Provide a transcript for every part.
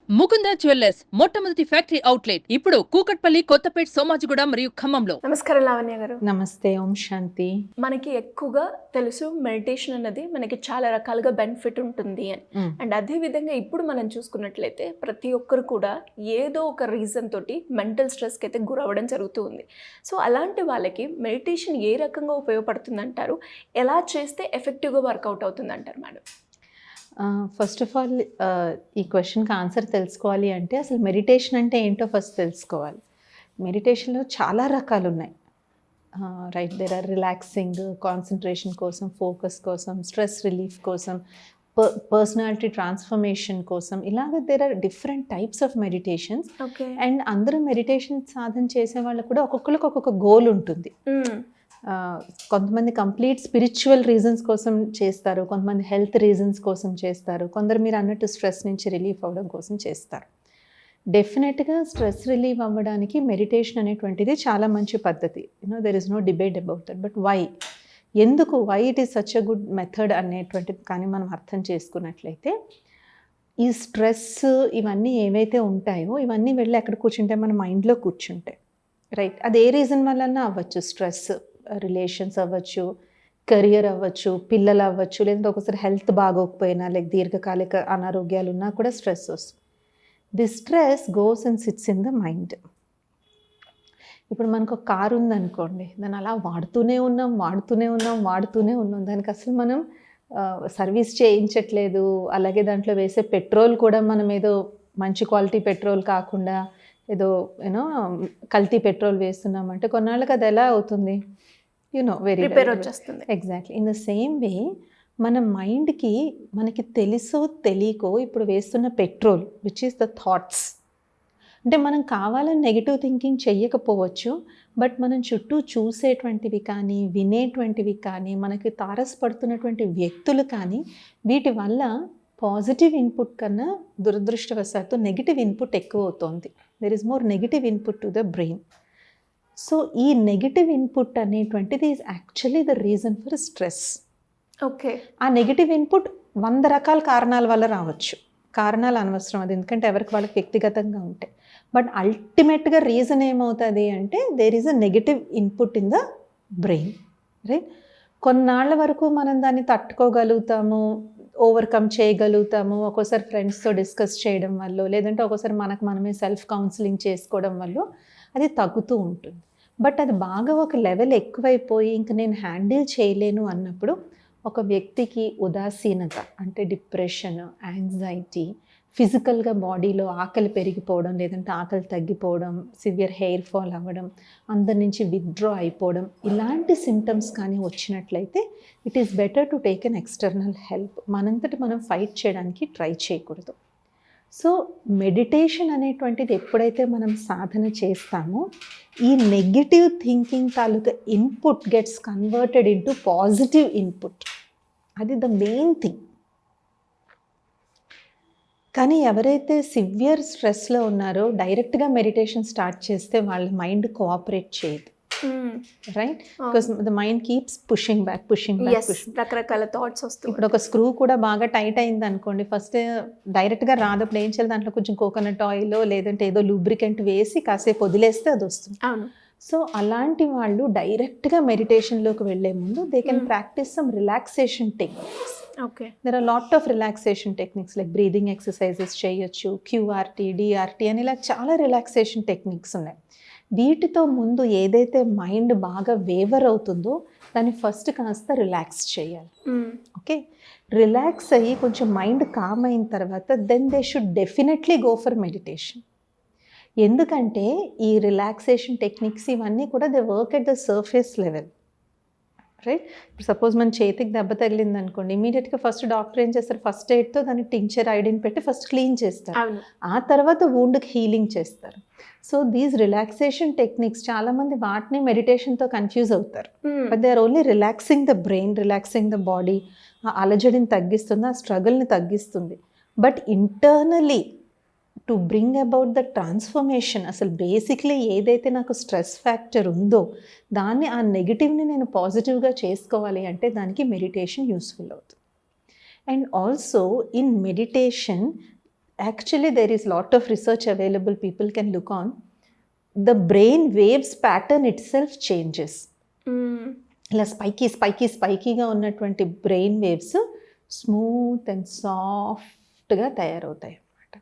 Mukunda jewellers మొట్టమొదటి factory outlet ఇప్పుడు కూకట్పల్లి, కొత్తపేట్, సోమాజిగూడ మరియు ఖమ్మంలో. నమస్కారం లావణ్య గారు. నమస్తే. ఓం శాంతి. మనకి ఎక్కువగా తెలుసు మెడిటేషన్ అన్నది మనకి చాలా రకాలుగా బెనిఫిట్ ఉంటుంది అని. అండ్ అదే విధంగా ఇప్పుడు మనం చూసుకున్నట్లయితే ప్రతి ఒక్కరు కూడా ఏదో ఒక రీజన్ తోటి మెంటల్ స్ట్రెస్కి అయితే గురవ్వడం జరుగుతుంది. సో అలాంటి వాళ్ళకి మెడిటేషన్ ఏ రకంగా ఉపయోగపడుతుంది అంటారు, ఎలా చేస్తే ఎఫెక్టివ్గా వర్కౌట్ అవుతుంది అంటారు మేడం? ఫస్ట్ ఆఫ్ ఆల్ ఈ క్వశ్చన్కి ఆన్సర్ తెలుసుకోవాలి అంటే అసలు మెడిటేషన్ అంటే ఏంటో ఫస్ట్ తెలుసుకోవాలి. మెడిటేషన్లో చాలా రకాలు ఉన్నాయి. Right, there are relaxing, concentration కోసం, ఫోకస్ కోసం, స్ట్రెస్ రిలీఫ్ కోసం, పర్సనాలిటీ ట్రాన్స్ఫర్మేషన్ కోసం, ఇలాగ there are different types of meditations. And అందరూ మెడిటేషన్ సాధన చేసే వాళ్ళకు కూడా ఒక్కొక్కరికి ఒక్కొక్క గోల్ ఉంటుంది. కొంతమంది కంప్లీట్ స్పిరిచువల్ రీజన్స్ కోసం చేస్తారు, కొంతమంది హెల్త్ రీజన్స్ కోసం చేస్తారు, కొందరు మీరు అన్నట్టు స్ట్రెస్ నుంచి రిలీఫ్ అవ్వడం కోసం చేస్తారు. డెఫినెట్గా స్ట్రెస్ రిలీవ్ అవ్వడానికి మెడిటేషన్ అనేటువంటిది చాలా మంచి పద్ధతి. There is no debate about that. But why it is such a good method అనేటువంటిది కానీ మనం అర్థం చేసుకున్నట్లయితే, ఈ స్ట్రెస్ ఇవన్నీ ఏవైతే ఉంటాయో ఇవన్నీ వెళ్ళి ఎక్కడ కూర్చుంటే మన మైండ్లో కూర్చుంటాయి. రైట్, అది ఏ రీజన్ వలన అవ్వచ్చు. స్ట్రెస్ రిలేషన్స్ అవ్వచ్చు, కెరియర్ అవ్వచ్చు, పిల్లలు అవ్వచ్చు, లేదంటే ఒకసారి హెల్త్ బాగోకపోయినా లైక్ దీర్ఘకాలిక అనారోగ్యాలు ఉన్నా కూడా స్ట్రెస్ వస్తుంది. The stress goes and sits in the mind. ఇప్పుడు మనకు ఒక కారు ఉందనుకోండి, దాన్ని అలా వాడుతూనే ఉన్నాం, దానికి అసలు మనం సర్వీస్ చేయించట్లేదు. అలాగే దాంట్లో వేసే పెట్రోల్ కూడా మనం ఏదో మంచి క్వాలిటీ పెట్రోల్ కాకుండా ఏదో కల్తీ పెట్రోల్ వేస్తున్నామంటే కొన్నాళ్ళకి అది ఎలా అవుతుంది? వెరీ రిపేర్ వచ్చేస్తుంది. Exactly. In the same way మన మైండ్కి మనకి తెలుసో తెలియకో ఇప్పుడు వేస్తున్న petrol which is the thoughts. అంటే మనం కావాలని నెగిటివ్ థింకింగ్ చెయ్యకపోవచ్చు, బట్ మనం చుట్టూ చూసేటువంటివి కానీ, వినేటువంటివి కానీ, మనకి తారసపడుతున్నటువంటి వ్యక్తులు కానీ, వీటి వల్ల పాజిటివ్ ఇన్పుట్ కన్నా దురదృష్టవశాత్తు నెగిటివ్ ఇన్పుట్ ఎక్కువ అవుతుంది. There is more negative input to the brain. So ఈ నెగిటివ్ ఇన్పుట్ అనేటువంటిది is actually the reason for stress. Okay, ఆ నెగిటివ్ ఇన్పుట్ 100 రకాల కారణాల వల్ల రావచ్చు. కారణాలు అనవసరం, అది ఎందుకంటే ఎవరికి వాళ్ళకి వ్యక్తిగతంగా ఉంటాయి. బట్ అల్టిమేట్గా రీజన్ ఏమవుతుంది అంటే there is a negative input in the brain. Right, కొన్నాళ్ళ వరకు మనం దాన్ని తట్టుకోగలుగుతాము, ఓవర్కమ్ చేయగలుగుతాము. ఒక్కోసారి ఫ్రెండ్స్తో డిస్కస్ చేయడం వల్ల, లేదంటే ఒక్కోసారి మనకు మనమే సెల్ఫ్ కౌన్సిలింగ్ చేసుకోవడం వల్ల అది తగ్గుతూ ఉంటుంది. బట్ అది బాగా ఒక లెవెల్ ఎక్కువైపోయి ఇంక నేను హ్యాండిల్ చేయలేను అన్నప్పుడు ఒక వ్యక్తికి ఉదాసీనత అంటే డిప్రెషన్, యాంగ్జైటీ, ఫిజికల్గా బాడీలో ఆకలి పెరిగిపోవడం, లేదంటే ఆకలి తగ్గిపోవడం, సివియర్ హెయిర్ ఫాల్ అవ్వడం, అందరి నుంచి విత్డ్రా అయిపోవడం, ఇలాంటి సిమ్టమ్స్ కానీ వచ్చినట్లయితే it is better to take an external help. మనంతటి మనం ఫైట్ చేయడానికి ట్రై చేయకూడదు. సో మెడిటేషన్ అనేటువంటిది ఎప్పుడైతే మనం సాధన చేస్తామో ఈ నెగిటివ్ థింకింగ్ తాలూకా input gets converted into positive input. అది ద మెయిన్ థింగ్. కానీ ఎవరైతే సివియర్ స్ట్రెస్లో ఉన్నారో డైరెక్ట్గా మెడిటేషన్ స్టార్ట్ చేస్తే వాళ్ళ మైండ్ కోఆపరేట్ చేయదు. Right, because the mind keeps pushing back. రకరకాల థాట్స్ వస్తాయి. ఇప్పుడు ఒక స్క్రూ కూడా బాగా టైట్ అయింది అనుకోండి, ఫస్ట్ డైరెక్ట్గా రాదు. అప్పుడు ఏం చేయాలి, దాంట్లో కొంచెం కోకోనట్ ఆయిల్ లేదంటే ఏదో లూబ్రికెంట్ వేసి కాసేపు వదిలేస్తే అది వస్తుంది. సో అలాంటి వాళ్ళు డైరెక్ట్గా మెడిటేషన్లోకి వెళ్ళే ముందు they can practise some relaxation techniques. Okay, there are lot of relaxation techniques like breathing exercises చేయొచ్చు, క్యూఆర్టీ, డిఆర్టీ అని ఇలా చాలా రిలాక్సేషన్ టెక్నిక్స్ ఉన్నాయి. వీటితో ముందు ఏదైతే మైండ్ బాగా వేవర్ అవుతుందో దాన్ని ఫస్ట్ కాస్త రిలాక్స్ చేయాలి. ఓకే, రిలాక్స్ అయ్యి కొంచెం మైండ్ కామ్ అయిన తర్వాత then they should definitely go for meditation. ఎందుకంటే ఈ రిలాక్సేషన్ టెక్నిక్స్ ఇవన్నీ కూడా they work at the surface level. Right, ఇప్పుడు సపోజ్ మన చేతికి దెబ్బ తగిలింది అనుకోండి, ఇమీడియట్గా ఫస్ట్ డాక్టర్ ఏం చేస్తారు, ఫస్ట్ ఎయిడ్తో దాన్ని టింక్చర్ ఐడిన్ పెట్టి ఫస్ట్ క్లీన్ చేస్తారు, ఆ తర్వాత వూండ్కి హీలింగ్ చేస్తారు. సో దీస్ రిలాక్సేషన్ టెక్నిక్స్ చాలామంది వాటిని మెడిటేషన్తో కన్ఫ్యూజ్ అవుతారు. But they are only relaxing the brain, relaxing the body. ఆ అలజడిని తగ్గిస్తుంది, ఆ స్ట్రగుల్ని తగ్గిస్తుంది. But internally to bring about the transformation, అసలు బేసిక్లీ ఏదైతే నాకు స్ట్రెస్ ఫ్యాక్టర్ ఉందో దాన్ని, ఆ నెగిటివ్ని నేను పాజిటివ్గా చేసుకోవాలి అంటే దానికి మెడిటేషన్ యూస్ఫుల్ అవుతుంది. And also in meditation Actually, there is lot of research available, people can look on. The brain waves pattern itself changes. ఇలా స్పైకీగా ఉన్నటువంటి బ్రెయిన్ వేవ్స్ స్మూత్ అండ్ సాఫ్ట్గా తయారవుతాయి అన్నమాట.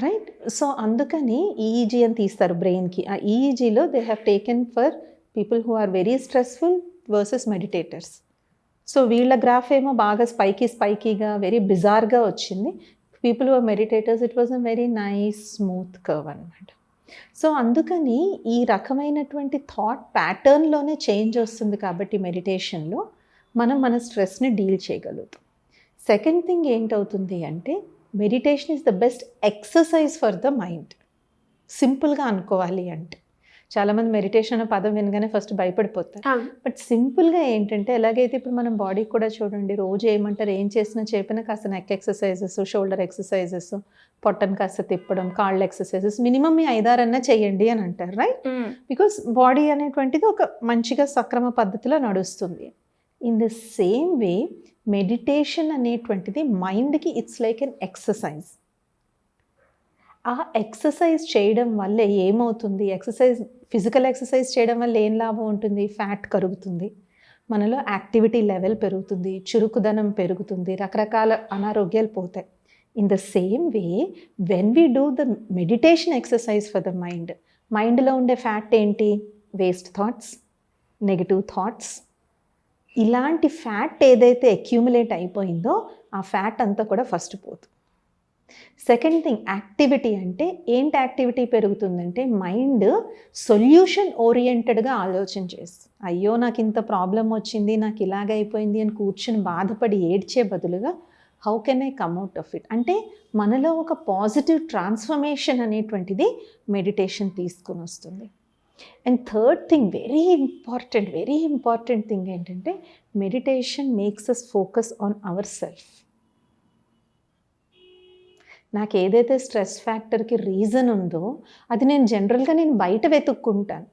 రైట్. సో అందుకని ఈఈజీ అని తీస్తారు బ్రెయిన్కి. ఆ ఈఈజీలో they have taken for people who are very stressful versus meditators. So వీళ్ళ గ్రాఫ్ ఏమో బాగా స్పైకీగా వెరీ బిజార్గా వచ్చింది. People who are meditators it was a very nice smooth curve అనమాట. సో అందుకని ఈ రకమైనటువంటి థాట్ ప్యాటర్న్లోనే చేంజ్ వస్తుంది కాబట్టి మెడిటేషన్లో మనం మన స్ట్రెస్ని డీల్ చేయగలుగుతాం. సెకండ్ థింగ్ ఏంటవుతుంది అంటే meditation is the best exercise for the mind. సింపుల్గా అనుకోవాలి అంటే చాలామంది మెడిటేషన్ అనే పదం వినగానే ఫస్ట్ భయపడిపోతారు. బట్ సింపుల్గా ఏంటంటే ఎలాగైతే ఇప్పుడు మనం బాడీకి కూడా చూడండి, రోజు ఏమంటారు, ఏం చేసినా చెప్పినా కాస్త నెక్ ఎక్సర్సైజెస్, షోల్డర్ ఎక్సర్సైజెస్, పొట్టను కాస్త తిప్పడం, కాళ్ళ ఎక్సర్సైజెస్ మినిమం మీ 5-6 చేయండి అని అంటారు. రైట్. బికాస్ బాడీ అనేటువంటిది ఒక మంచిగా సక్రమ పద్ధతిలో నడుస్తుంది. In the same way meditation అనేటువంటిది మైండ్కి ఇట్స్ లైక్ ఎన్ ఎక్సర్సైజ్. ఆ ఎక్సర్సైజ్ చేయడం వల్ల ఏమవుతుంది, ఫిజికల్ ఎక్సర్సైజ్ చేయడం వల్ల ఏం లాభం ఉంటుంది, ఫ్యాట్ కరుగుతుంది, మనలో యాక్టివిటీ లెవెల్ పెరుగుతుంది, చురుకుదనం పెరుగుతుంది, రకరకాల అనారోగ్యాలు పోతాయి. In the same way when we do the meditation exercise for the మైండ్లో ఉండే ఫ్యాట్ ఏంటి, వేస్ట్ థాట్స్, నెగిటివ్ థాట్స్, ఇలాంటి ఫ్యాట్ ఏదైతే అక్యూములేట్ అయిపోయిందో ఆ ఫ్యాట్ అంతా కూడా ఫస్ట్ పోతుంది. Second thing activity. అంటే ఏంటి యాక్టివిటీ పెరుగుతుందంటే మైండ్ సొల్యూషన్ ఓరియంటెడ్గా ఆలోచన చేస్తుంది. అయ్యో నాకు ఇంత ప్రాబ్లం వచ్చింది, నాకు ఇలాగ అయిపోయింది అని కూర్చుని బాధపడి ఏడ్చే బదులుగా how can I come out of it అంటే మనలో ఒక పాజిటివ్ ట్రాన్స్ఫర్మేషన్ అనేటువంటిది మెడిటేషన్ తీసుకుని వస్తుంది. And third thing very important thing ఏంటంటే meditation makes us focus on our self. నాకు ఏదైతే స్ట్రెస్ ఫ్యాక్టర్కి రీజన్ ఉందో అది నేను బయట వెతుక్కుంటాను.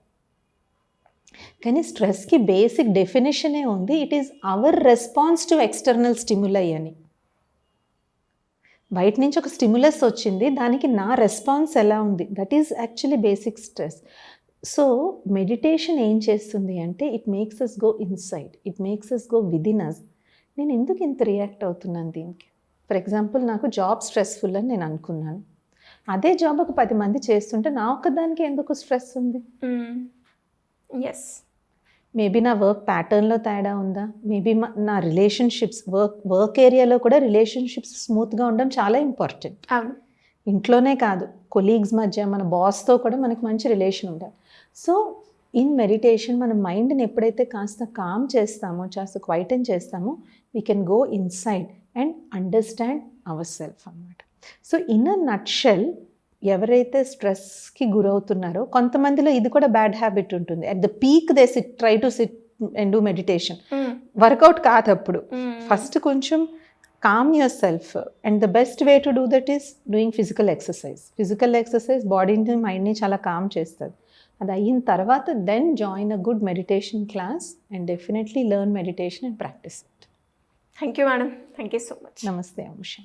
కానీ స్ట్రెస్కి బేసిక్ డెఫినేషనే ఉంది, it is our response to external stimuli అని. బయట నుంచి ఒక స్టిమ్యులస్ వచ్చింది, దానికి నా రెస్పాన్స్ ఎలా ఉంది, that is actually basic stress. So meditation ఏం చేస్తుంది అంటే it makes us go inside, it makes us go within us. నేను ఎందుకు ఇంత రియాక్ట్ అవుతున్నాను దీనికి? ఫర్ ఎగ్జాంపుల్ నాకు జాబ్ స్ట్రెస్ఫుల్ అని నేను అనుకున్నాను. అదే జాబ్ ఒక 10 మంది చేస్తుంటే నా ఒక్కదానికి ఎందుకు స్ట్రెస్ ఉంది? ఎస్, మేబీ నా వర్క్ ప్యాటర్న్లో తేడా ఉందా, మేబీ నా రిలేషన్షిప్స్, వర్క్ ఏరియాలో కూడా రిలేషన్షిప్స్ స్మూత్గా ఉండడం చాలా ఇంపార్టెంట్. ఇంట్లోనే కాదు, కొలీగ్స్ మధ్య, మన బాస్తో కూడా మనకి మంచి రిలేషన్ ఉండాలి. సో ఇన్ మెడిటేషన్ మన మైండ్ని ఎప్పుడైతే కాస్త కామ్ చేస్తామో, కాస్త క్వైటన్ చేస్తామో, we can go inside and understand our self అన్నమాట. సో ఇన్ అ నట్షెల్ ఎవరైతే స్ట్రెస్కి గురవుతున్నారో, కొంతమందిలో ఇది కూడా బ్యాడ్ హ్యాబిట్ ఉంటుంది. At the peak they try to sit and do meditation. Workout కాదు అప్పుడు. ఫస్ట్ కొంచెం calm yourself and the best way to do that is doing physical exercise బాడీని మైండ్ని చాలా కామ్ చేస్తుంది. అది అయిన తర్వాత then join a good meditation class and definitely learn meditation and practice it. Thank you madam, thank you so much. నమస్తే అంశ.